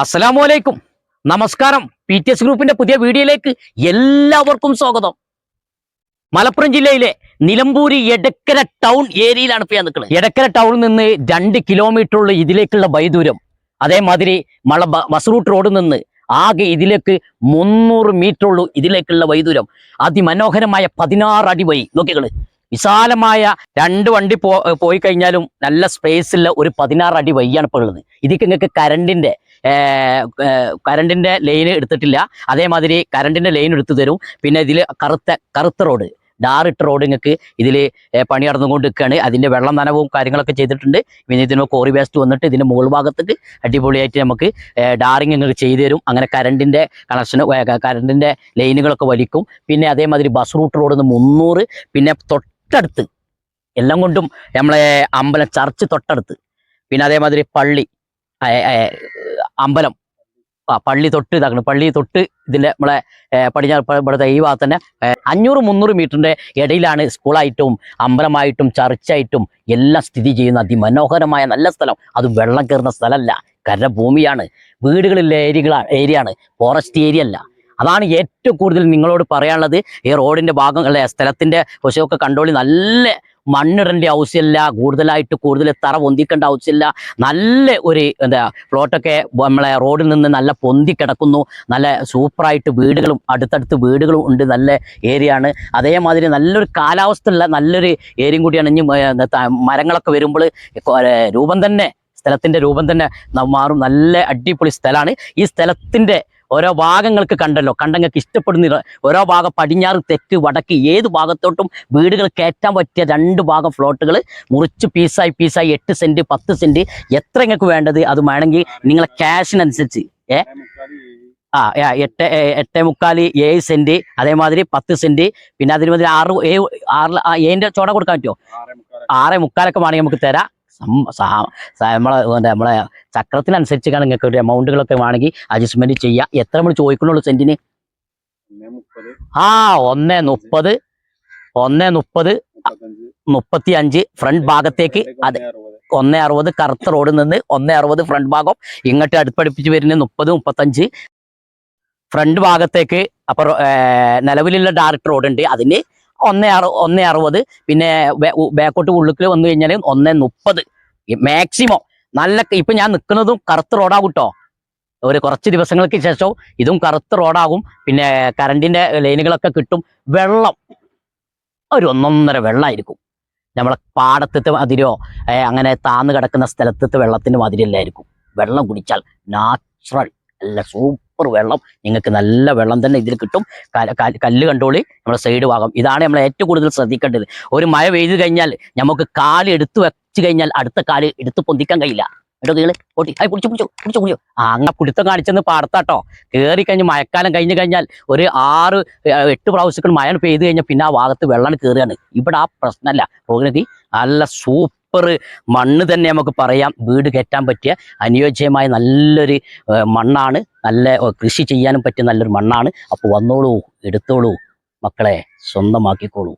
അസ്സലാമലൈക്കും, നമസ്കാരം. PTS ഗ്രൂപ്പിന്റെ പുതിയ വീഡിയോയിലേക്ക് എല്ലാവർക്കും സ്വാഗതം. മലപ്പുറം ജില്ലയിലെ നിലമ്പൂര് എടക്കര ടൗൺ ഏരിയയിലാണ് ഇപ്പോൾ ഞാൻ നിൽക്കുന്നത്. എടക്കര ടൗണിൽ നിന്ന് 2 കിലോമീറ്ററുള്ള ഇതിലേക്കുള്ള വൈദൂരം, അതേമാതിരി ബസ് റൂട്ട് റോഡിൽ നിന്ന് ആകെ ഇതിലേക്ക് 300 മീറ്റർ ഉള്ളൂ ഇതിലേക്കുള്ള വൈദൂരം. അതിമനോഹരമായ 16 അടി വഴി നോക്കികള്, വിശാലമായ 2 വണ്ടി പോയി കഴിഞ്ഞാലും നല്ല സ്പേസ് ഉള്ള ഒരു 16 അടി വഴിയാണ് ഇപ്പോൾ ഉള്ളത്. ഇതിക്ക് നിങ്ങൾക്ക് കറണ്ടിന്റെ ലൈൻ എടുത്തിട്ടില്ല, അതേമാതിരി കറണ്ടിന്റെ ലൈൻ എടുത്തു തരും. പിന്നെ ഇതിൽ കറുത്ത റോഡ്, ഡാറിട്ട റോഡ് നിങ്ങൾക്ക് ഇതിൽ പണി നടന്നുകൊണ്ട് നിൽക്കുകയാണ്. അതിന്റെ വെള്ളം നനവും കാര്യങ്ങളൊക്കെ ചെയ്തിട്ടുണ്ട്. പിന്നെ ഇതിന് കോറി വേസ്റ്റ് വന്നിട്ട് ഇതിന്റെ മുകൾ ഭാഗത്തേക്ക് അടിപൊളിയായിട്ട് നമുക്ക് ഡാറിങ് നിങ്ങൾക്ക് ചെയ്തു തരും. അങ്ങനെ കറണ്ടിന്റെ കണക്ഷന്, കറണ്ടിന്റെ ലൈനുകളൊക്കെ വലിക്കും. പിന്നെ അതേമാതിരി ബസ് റൂട്ട് റോഡിൽ നിന്ന് 300, പിന്നെ തൊട്ടടുത്ത് എല്ലാം കൊണ്ടും നമ്മളെ അമ്പലം ചർച്ച് തൊട്ടടുത്ത്, പിന്നെ അതേമാതിരി പള്ളി, അമ്പലം, പള്ളി തൊട്ട് ഇതാക്കണം. പള്ളി തൊട്ട് ഇതിന്റെ നമ്മളെ പടിഞ്ഞാറ് ഇവിടുത്തെ ഈ ഭാഗത്ത് തന്നെ 500-300 മീറ്ററിന്റെ ഇടയിലാണ് സ്കൂളായിട്ടും അമ്പലമായിട്ടും ചർച്ചായിട്ടും എല്ലാം സ്ഥിതി ചെയ്യുന്ന അതിമനോഹരമായ നല്ല സ്ഥലം. അത് വെള്ളം കയറുന്ന സ്ഥലമല്ല, കരഭൂമിയാണ്, വീടുകളിലെ ഏരിയയാണ്, ഫോറസ്റ്റ് ഏരിയ അല്ല. അതാണ് ഏറ്റവും കൂടുതൽ നിങ്ങളോട് പറയാനുള്ളത്. ഈ റോഡിന്റെ ഭാഗം അല്ലെ, സ്ഥലത്തിന്റെ വശമൊക്കെ കണ്ടോളി. നല്ല മണ്ണിടേണ്ട ആവശ്യമില്ല, കൂടുതൽ തറ പൊന്തിക്കേണ്ട ആവശ്യമില്ല. നല്ല ഒരു പ്ലോട്ടൊക്കെ നമ്മളെ റോഡിൽ നിന്ന് നല്ല പൊന്തി കിടക്കുന്നു. നല്ല സൂപ്പറായിട്ട് വീടുകളും അടുത്തടുത്ത് വീടുകളും ഉണ്ട്. നല്ല ഏരിയ ആണ്. അതേമാതിരി നല്ലൊരു കാലാവസ്ഥ ഉള്ള നല്ലൊരു ഏരിയയും കൂടിയാണ്. ഇനി മരങ്ങളൊക്കെ വരുമ്പോൾ സ്ഥലത്തിന്റെ രൂപം തന്നെ മാറും. നല്ല അടിപൊളി സ്ഥലമാണ്. ഈ സ്ഥലത്തിന്റെ ഓരോ ഭാഗങ്ങൾക്ക് കണ്ടങ്ങൾക്ക് ഇഷ്ടപ്പെടുന്ന ഓരോ ഭാഗം, പടിഞ്ഞാറ്, തെക്ക്, വടക്ക്, ഏത് ഭാഗത്തോട്ടും വീടുകൾ കയറ്റാൻ പറ്റിയ 2 ഭാഗം ഫ്ലോട്ടുകൾ മുറിച്ച് പീസായി 8 സെന്റ് 10 സെന്റ് എത്ര നിങ്ങൾക്ക് വേണ്ടത് അത് വേണമെങ്കിൽ നിങ്ങളെ ക്യാഷിനനുസരിച്ച് 8.75 7 സെന്റ്, അതേമാതിരി 10 സെന്റ്, പിന്നെ അതിന് 6 ചോട കൊടുക്കാൻ പറ്റുമോ? 6.25 വേണമെങ്കിൽ നമുക്ക് തരാം. നമ്മളെ ചക്രത്തിനനുസരിച്ചാണ് നിങ്ങൾക്ക് ഒരു എമൗണ്ടുകളൊക്കെ വേണമെങ്കിൽ അഡ്ജസ്റ്റ്മെന്റ് ചെയ്യാം. എത്ര നമ്മൾ ചോദിക്കണുള്ളൂ സെന്റിന്? 1.30, 1.35 ഫ്രണ്ട് ഭാഗത്തേക്ക്. അത് 1.60 കറുത്ത റോഡിൽ നിന്ന് 1.60 ഫ്രണ്ട് ഭാഗം ഇങ്ങോട്ട് അടുപ്പടിപ്പിച്ച് വരുന്നത് 30-35 ഫ്രണ്ട് ഭാഗത്തേക്ക്. അപ്പൊ നിലവിലുള്ള ഡയറക്ട് റോഡ് ഉണ്ട്, അതിന് 1.60. പിന്നെ ബാക്കോട്ട് ഉള്ളിൽ വന്നു കഴിഞ്ഞാൽ 1.30 മാക്സിമം. നല്ല ഇപ്പൊ ഞാൻ നിൽക്കുന്നതും കറുത്ത റോഡാകും കേട്ടോ. ഒരു കുറച്ച് ദിവസങ്ങൾക്ക് ശേഷം ഇതും കറുത്ത റോഡാകും. പിന്നെ കറണ്ടിന്റെ ലൈനുകളൊക്കെ കിട്ടും. വെള്ളം ഒരു 1.5 വെള്ളമായിരിക്കും. നമ്മളെ പാടത്തത്തെ മതിരോ അങ്ങനെ താന്ന് കിടക്കുന്ന സ്ഥലത്തത്തെ വെള്ളത്തിന്റെ മതിരല്ലായിരിക്കും. വെള്ളം കുടിച്ചാൽ നാച്ചുറൽ നല്ല സൂപ്പർ വെള്ളം, നിങ്ങൾക്ക് നല്ല വെള്ളം തന്നെ ഇതിൽ കിട്ടും. കല്ല് കണ്ടോളി, നമ്മുടെ സൈഡ് ഭാഗം. ഇതാണ് നമ്മൾ ഏറ്റവും കൂടുതൽ ശ്രദ്ധിക്കേണ്ടത്. ഒരു മഴ പെയ്തു കഴിഞ്ഞാൽ നമുക്ക് കാല് എടുത്തു വെച്ച് കഴിഞ്ഞാൽ അടുത്ത കാല് എടുത്ത് പൊന്തിക്കാൻ കഴിയില്ല. കേട്ടോ നിങ്ങൾ ഓട്ടി പിടിച്ചു അങ്ങനെ പിടുത്തം കാണിച്ചെന്ന് പാടത്താട്ടോ. കയറി കഴിഞ്ഞ് മഴക്കാലം കഴിഞ്ഞു കഴിഞ്ഞാൽ ഒരു 6-8 പ്രാവശ്യങ്ങൾ മഴ പെയ്തു കഴിഞ്ഞാൽ പിന്നെ ആ ഭാഗത്ത് വെള്ളം കയറുകയാണ്. ഇവിടെ ആ പ്രശ്നമല്ല. പ്രകൃതി നല്ല സൂപ്പർ മണ്ണ് തന്നെ നമുക്ക് പറയാം. വീട് കയറ്റാൻ പറ്റിയ അനുയോജ്യമായ നല്ലൊരു മണ്ണാണ്. നല്ല കൃഷി ചെയ്യാനും പറ്റിയ നല്ലൊരു മണ്ണാണ്. അപ്പോൾ വന്നോളൂ, എടുത്തോളൂ മക്കളെ, സ്വന്തമാക്കിക്കോളൂ.